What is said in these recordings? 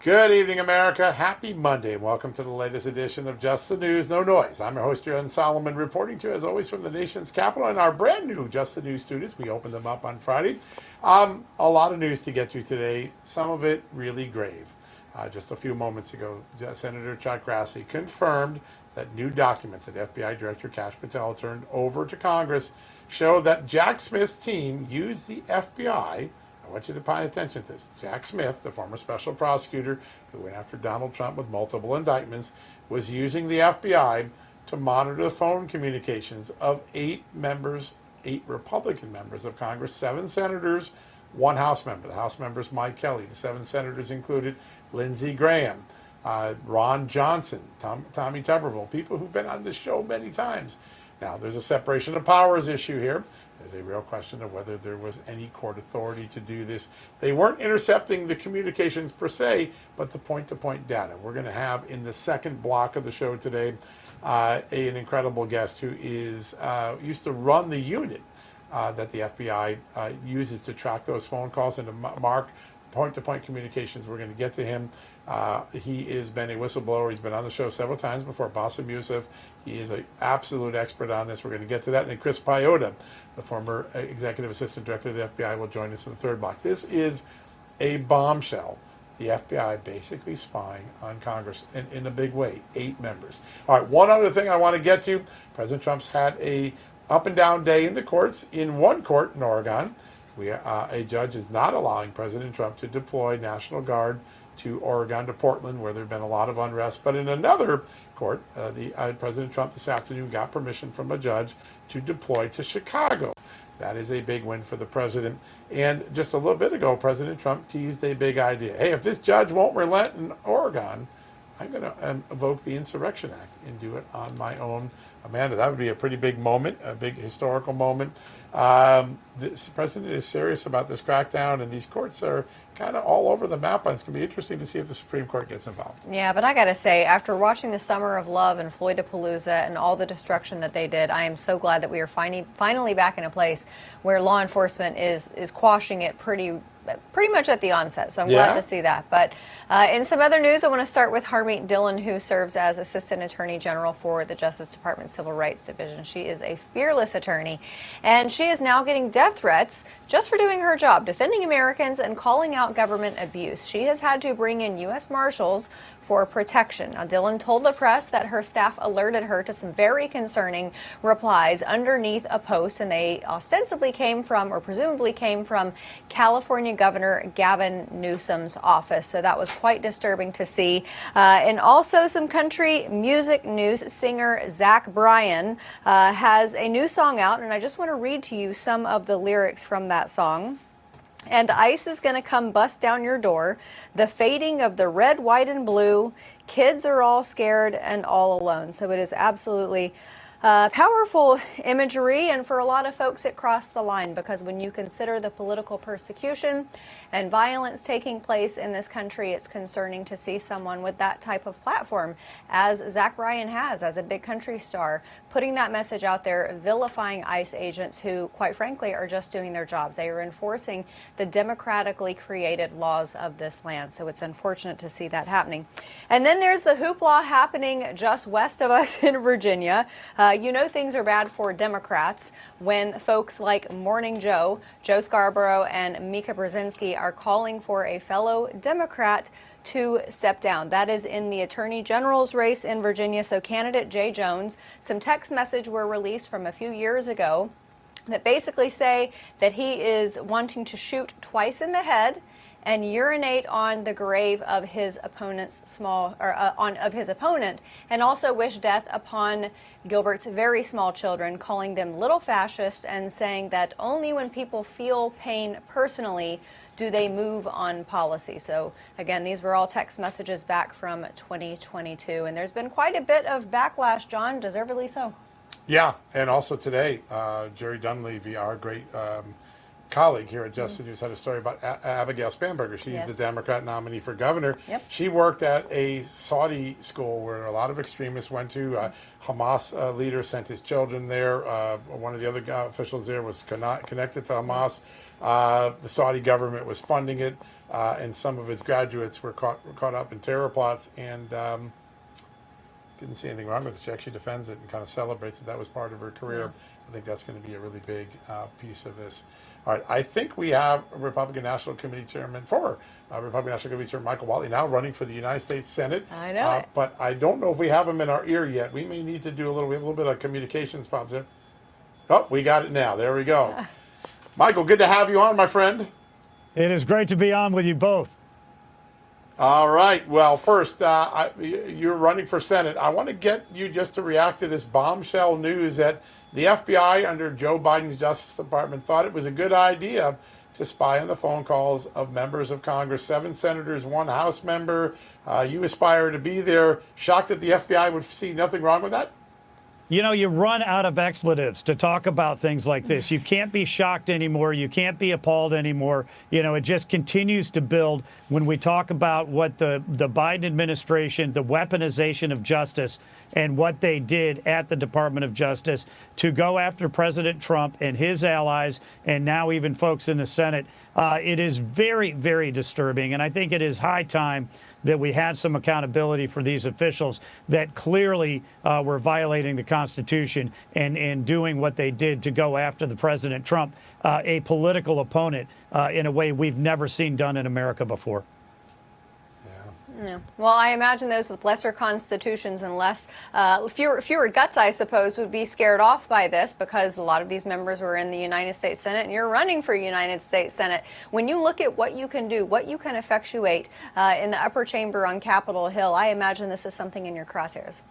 Good evening, America. Happy Monday. Welcome to the latest edition of Just the News, No Noise. I'm your host, Aaron Solomon, reporting to you, as always, from the nation's capital in our brand new Just the News studios. We opened them up on Friday. A lot of news to get to today, some of it really grave. Just a few moments ago, Senator Chuck Grassley confirmed that new documents that FBI Director Kash Patel turned over to Congress show that Jack Smith's team used the FBI. I want you to pay attention to this. Jack Smith, the former special prosecutor who went after Donald Trump with multiple indictments, was using the FBI to monitor the phone communications of 8 Republican members of Congress, 7 senators, 1 House member. The House members, Mike Kelly. The 7 senators included Lindsey Graham, Ron Johnson, Tommy Tuberville, people who've been on this show many times. Now, there's a separation of powers issue here. There's a real question of whether there was any court authority to do this. They weren't intercepting the communications per se, but the point-to-point data. We're going to have in the second block of the show today an incredible guest who is used to run the unit that the FBI uses to track those phone calls and to mark point-to-point communications. We're going to get to him. He has been a whistleblower. He's been on the show several times before. Bassem Youssef. He is an absolute expert on this. We're going to get to that. And then Chris Piotta, the former executive assistant director of the FBI, will join us in the third block. This is a bombshell. The FBI basically spying on Congress in a big way. 8 members. All right, one other thing I want to get to. President Trump's had a up and down day in the courts. In one court in Oregon, a judge is not allowing President Trump to deploy National Guard to Oregon, to Portland, where there have been a lot of unrest. But in another court, President Trump this afternoon got permission from a judge to deploy to Chicago. That is a big win for the president. And just a little bit ago, President Trump teased a big idea. Hey, if this judge won't relent in Oregon, I'm going to invoke the Insurrection Act and do it on my own. Amanda, that would be a pretty big moment, a big historical moment. The president is serious about this crackdown, and these courts are kind of all over the map. And it's going to be interesting to see if the Supreme Court gets involved. Yeah, but I got to say, after watching the Summer of Love and Floydapalooza and all the destruction that they did, I am so glad that we are finally back in a place where law enforcement is quashing it pretty much at the onset, so I'm glad to see that. But in some other news, I want to start with Harmeet Dhillon, who serves as Assistant Attorney General for the Justice Department Civil Rights Division. She is a fearless attorney, and she is now getting death threats just for doing her job, defending Americans and calling out government abuse. She has had to bring in U.S. Marshals for protection. Now, Dhillon told the press that her staff alerted her to some very concerning replies underneath a post, and they ostensibly came from, or presumably came from, California Governor Gavin Newsom's office. So that was quite disturbing to see. And also some country music news. Singer Zach Bryan has a new song out, and I just want to read to you some of the lyrics from that song. And ICE is going to come bust down your door. The fading of the red, white, and blue. Kids are all scared and all alone. So it is absolutely powerful imagery, and for a lot of folks it crossed the line, because when you consider the political persecution and violence taking place in this country, it's concerning to see someone with that type of platform, as Zach Bryan has, as a big country star, putting that message out there, vilifying ICE agents who, quite frankly, are just doing their jobs. They are enforcing the democratically created laws of this land. So it's unfortunate to see that happening. And then there's the hoopla happening just west of us in Virginia. You know things are bad for Democrats when folks like Morning Joe Scarborough, and Mika Brzezinski are calling for a fellow Democrat to step down. That is in the Attorney General's race in Virginia. So candidate Jay Jones, some text messages were released from a few years ago that basically say that he is wanting to shoot twice in the head and urinate on the grave of his opponent's of his opponent, and also wish death upon Gilbert's very small children, calling them little fascists, and saying that only when people feel pain personally do they move on policy. So again, these were all text messages back from 2022, and there's been quite a bit of backlash, John, deservedly so. Yeah, and also today, Jerry Dunleavy, our great colleague here at Just the News had a story about Abigail Spanberger. She's the Democrat nominee for governor. Yep. She worked at a Saudi school where a lot of extremists went to. Hamas leader sent his children there. One of the other officials there was connected to Hamas. The Saudi government was funding it, and some of its graduates were caught up in terror plots, and didn't see anything wrong with it. She actually defends it and kind of celebrates that that was part of her career. I think that's going to be a really big piece of this. All right, I think we have Republican National Committee Chairman, former Republican National Committee Chairman Michael Whatley, now running for the United States Senate. I know it. But I don't know if we have him in our ear yet. We may need to do we have a little bit of communications problems there. Oh, we got it now. There we go. Michael, good to have you on, my friend. It is great to be on with you both. All right. Well, first, you're running for Senate. I want to get you just to react to this bombshell news that the FBI under Joe Biden's Justice Department thought it was a good idea to spy on the phone calls of members of Congress, 7 senators, 1 House member. You aspire to be there. Shocked that the FBI would see nothing wrong with that? You know, you run out of expletives to talk about things like this. You can't be shocked anymore. You can't be appalled anymore. You know, it just continues to build when we talk about what the Biden administration, the weaponization of justice, and what they did at the Department of Justice to go after President Trump and his allies, and now even folks in the Senate. It is very, very disturbing. And I think it is high time that we had some accountability for these officials that clearly were violating the Constitution and doing what they did to go after the President Trump, a political opponent, in a way we've never seen done in America before. Yeah. Well, I imagine those with lesser constitutions and fewer guts, I suppose, would be scared off by this because a lot of these members were in the United States Senate, and you're running for United States Senate. When you look at what you can do, what you can effectuate in the upper chamber on Capitol Hill, I imagine this is something in your crosshairs.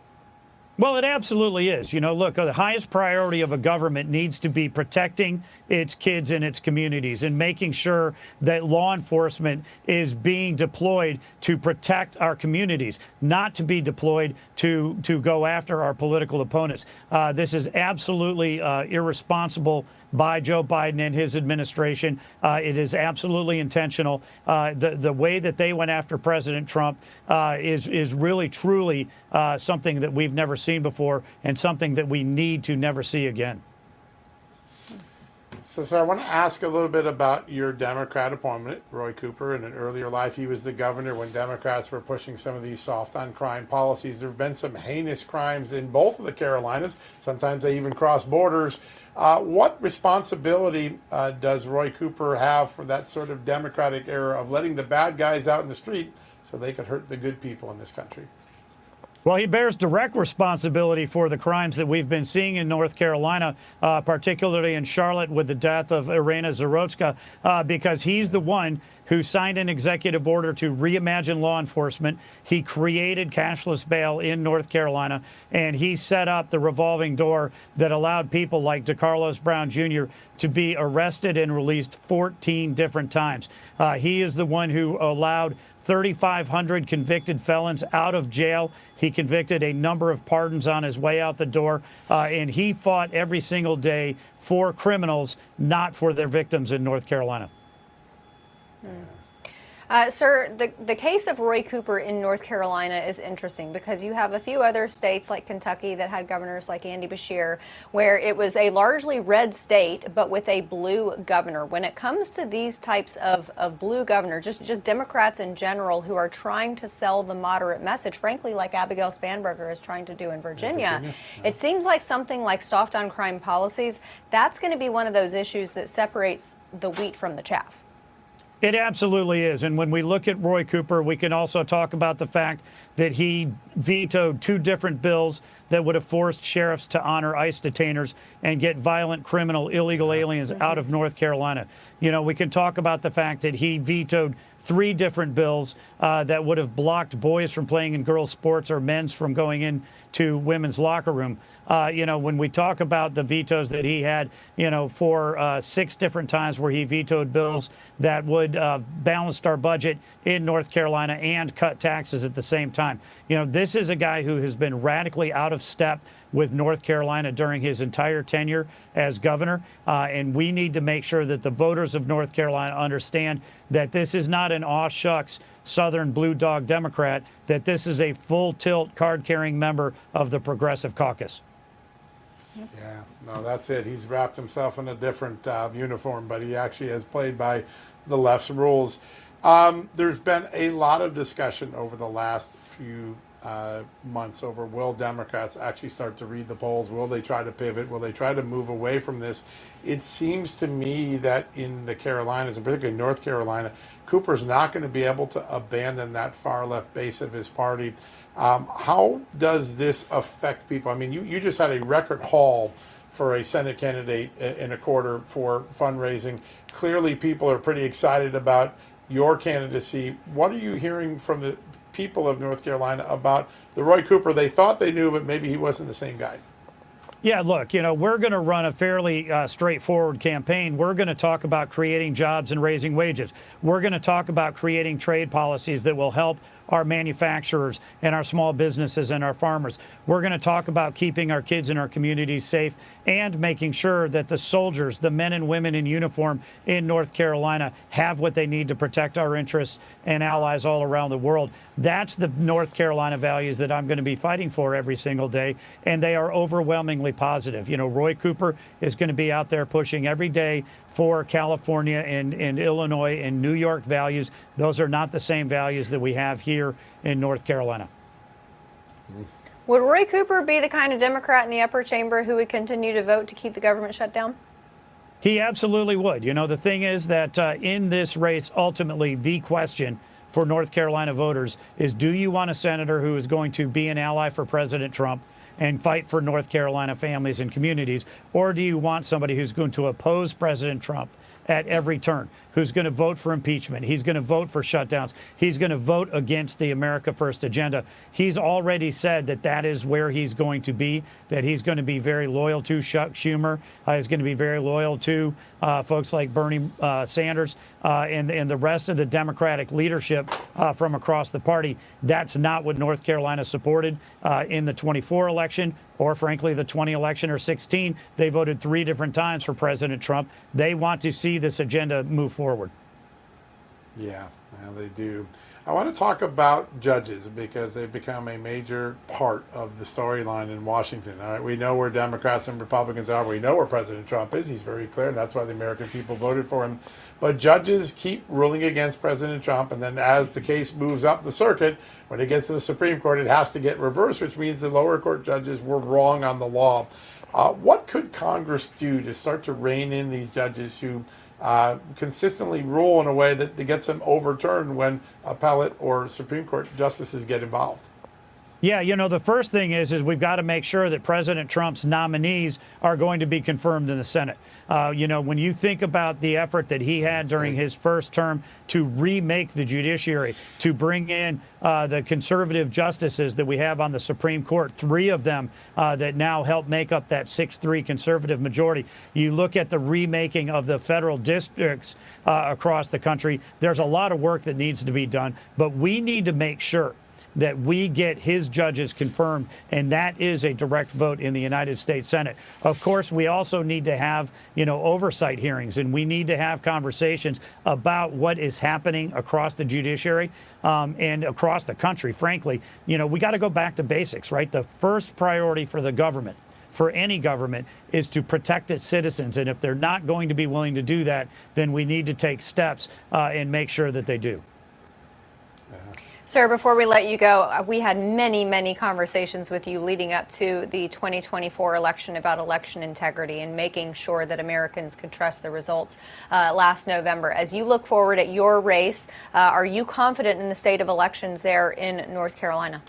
Well, it absolutely is. You know, look, the highest priority of a government needs to be protecting its kids and its communities and making sure that law enforcement is being deployed to protect our communities, not to be deployed to go after our political opponents. This is absolutely irresponsible by Joe Biden and his administration. It is absolutely intentional. The way that they went after President Trump is really, truly something that we've never seen before and something that we need to never see again. So I want to ask a little bit about your Democrat opponent, Roy Cooper. In an earlier life, he was the governor when Democrats were pushing some of these soft-on-crime policies. There have been some heinous crimes in both of the Carolinas. Sometimes they even cross borders. What responsibility does Roy Cooper have for that sort of Democratic era of letting the bad guys out in the street so they could hurt the good people in this country? Well, he bears direct responsibility for the crimes that we've been seeing in North Carolina, particularly in Charlotte with the death of Irena Zarotska, because he's the one who signed an executive order to reimagine law enforcement. He created cashless bail in North Carolina, and he set up the revolving door that allowed people like DeCarlos Brown Jr. to be arrested and released 14 different times. He is the one who allowed 3,500 convicted felons out of jail. He convicted a number of pardons on his way out the door, and he fought every single day for criminals, not for their victims in North Carolina. Sir, the case of Roy Cooper in North Carolina is interesting because you have a few other states like Kentucky that had governors like Andy Beshear, where it was a largely red state, but with a blue governor. When it comes to these types of blue governors, just Democrats in general who are trying to sell the moderate message, frankly, like Abigail Spanberger is trying to do in Virginia, it seems like something like soft on crime policies, that's going to be one of those issues that separates the wheat from the chaff. It absolutely is. And when we look at Roy Cooper, we can also talk about the fact that he vetoed 2 different bills that would have forced sheriffs to honor ICE detainers and get violent, criminal, illegal aliens out of North Carolina. You know, we can talk about the fact that he vetoed 3 different bills that would have blocked boys from playing in girls' sports or men's from going into women's locker room. You know, when we talk about the vetoes that he had, you know, for 6 different times where he vetoed bills that would balance our budget in North Carolina and cut taxes at the same time. You know, this is a guy who has been radically out of step with North Carolina during his entire tenure as governor. And we need to make sure that the voters of North Carolina understand that this is not an aw shucks Southern blue dog Democrat, that this is a full tilt card carrying member of the Progressive Caucus. Yeah, no, that's it. He's wrapped himself in a different uniform, but he actually has played by the left's rules. There's been a lot of discussion over the last few months over, will Democrats actually start to read the polls? Will they try to pivot? Will they try to move away from this? It seems to me that in the Carolinas, and particularly North Carolina, Cooper's not going to be able to abandon that far left base of his party. How does this affect people? I mean, you just had a record haul for a Senate candidate in a quarter for fundraising. Clearly, people are pretty excited about your candidacy. What are you hearing from the people of North Carolina about the Roy Cooper they thought they knew, but maybe he wasn't the same guy? Yeah, look, we're going to run a fairly straightforward campaign. We're going to talk about creating jobs and raising wages. We're going to talk about creating trade policies that will help our manufacturers and our small businesses and our farmers. We're going to talk about keeping our kids and our communities safe and making sure that the soldiers, the men and women in uniform in North Carolina, have what they need to protect our interests and allies all around the world. That's the North Carolina values that I'm going to be fighting for every single day, and they are overwhelmingly positive. Roy Cooper is going to be out there pushing every day for California and Illinois and New York values. Those are not the same values that we have here in North Carolina. Would Roy Cooper be the kind of Democrat in the upper chamber who would continue to vote to keep the government shut down? He absolutely would. The thing is that in this race, ultimately, the question for North Carolina voters is, do you want a senator who is going to be an ally for President Trump and fight for North Carolina families and communities, or do you want somebody who's going to oppose President Trump at every turn, who's going to vote for impeachment? He's going to vote for shutdowns. He's going to vote against the America First agenda. He's already said that that is where he's going to be, that he's going to be very loyal to Chuck Schumer. He's going to be very loyal to folks like Bernie Sanders and the rest of the Democratic leadership from across the party. That's not what North Carolina supported in the 24 election, or frankly, the 20 election or 16. They voted 3 different times for President Trump. They want to see this agenda move forward. Yeah, they do. I want to talk about judges because they've become a major part of the storyline in Washington. All right, we know where Democrats and Republicans are. We know where President Trump is. He's very clear, and that's why the American people voted for him. But judges keep ruling against President Trump, and then as the case moves up the circuit, when it gets to the Supreme Court, it has to get reversed, which means the lower court judges were wrong on the law. What could Congress do to start to rein in these judges who consistently rule in a way that gets them overturned when appellate or Supreme Court justices get involved? Yeah, the first thing is we've got to make sure that President Trump's nominees are going to be confirmed in the Senate. When you think about the effort that he had during his first term to remake the judiciary, to bring in the conservative justices that we have on the Supreme Court, 3 of them that now help make up that 6-3 conservative majority. You look at the remaking of the federal districts across the country, there's a lot of work that needs to be done, but we need to make sure that we get his judges confirmed, and that is a direct vote in the United States Senate. Of course, we also need to have, oversight hearings, and we need to have conversations about what is happening across the judiciary and across the country. Frankly, we got to go back to basics, right? The first priority for the government, for any government, is to protect its citizens. And if they're not going to be willing to do that, then we need to take steps and make sure that they do. Sir, before we let you go, we had many, many conversations with you leading up to the 2024 election about election integrity and making sure that Americans could trust the results last November. As you look forward at your race, are you confident in the state of elections there in North Carolina?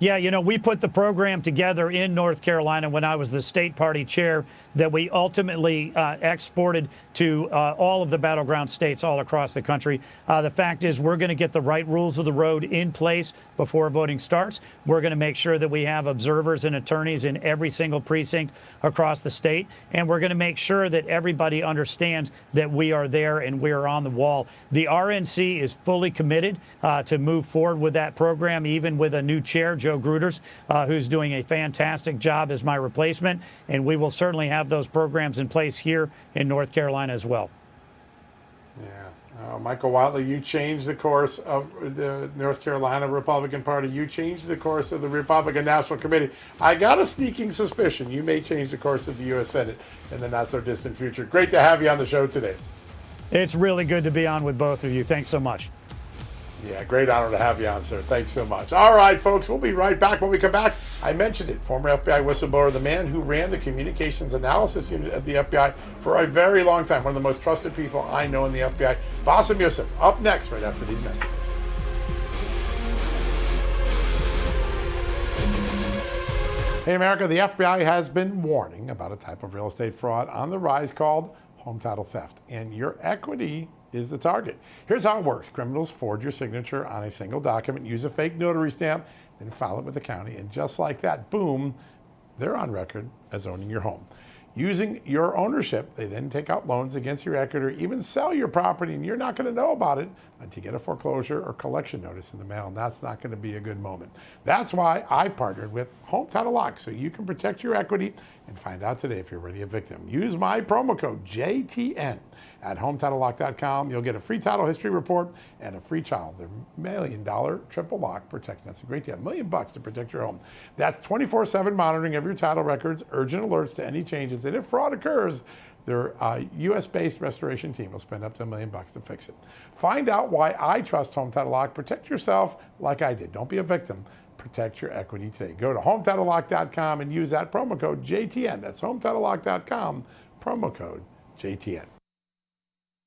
Yeah, we put the program together in North Carolina when I was the state party chair that we ultimately exported to all of the battleground states all across the country. The fact is we're going to get the right rules of the road in place before voting starts. We're going to make sure that we have observers and attorneys in every single precinct across the state. And we're going to make sure that everybody understands that we are there and we are on the wall. The RNC is fully committed to move forward with that program, even with a new chair, Joe Gruters, who's doing a fantastic job as my replacement. And we will certainly have those programs in place here in North Carolina as well. Yeah. Michael Whatley, you changed the course of the North Carolina Republican Party. You changed the course of the Republican National Committee. I got a sneaking suspicion you may change the course of the U.S. Senate in the not-so-distant future. Great to have you on the show today. It's really good to be on with both of you. Thanks so much. Yeah, great honor to have you on, sir. Thanks so much. All right, folks, we'll be right back. When we come back, I mentioned it, former FBI whistleblower, the man who ran the communications analysis unit at the FBI for a very long time, one of the most trusted people I know in the FBI, Bassem Youssef, up next right after these messages. Hey, America, the FBI has been warning about a type of real estate fraud on the rise called home title theft, and your equity is the target. Here's how it works. Criminals forge your signature on a single document, use a fake notary stamp, then file it with the county, and just like that, boom, they're on record as owning your home. Using your ownership, they then take out loans against your equity or even sell your property, and you're not going to know about it until you get a foreclosure or collection notice in the mail, and that's not going to be a good moment. That's why I partnered with Home Title Lock, so you can protect your equity and find out today if you're already a victim. Use my promo code JTN at HometitleLock.com. You'll get a free title history report and a free trial. Their $1 million triple lock protection. That's a great deal. $1 million to protect your home. That's 24/7 monitoring of your title records, urgent alerts to any changes, and if fraud occurs, their U.S.-based restoration team will spend up to $1 million to fix it. Find out why I trust Home Title Lock. Protect yourself like I did. Don't be a victim. Protect your equity today. Go to HometitleLock.com and use that promo code JTN. That's HometitleLock.com, promo code JTN.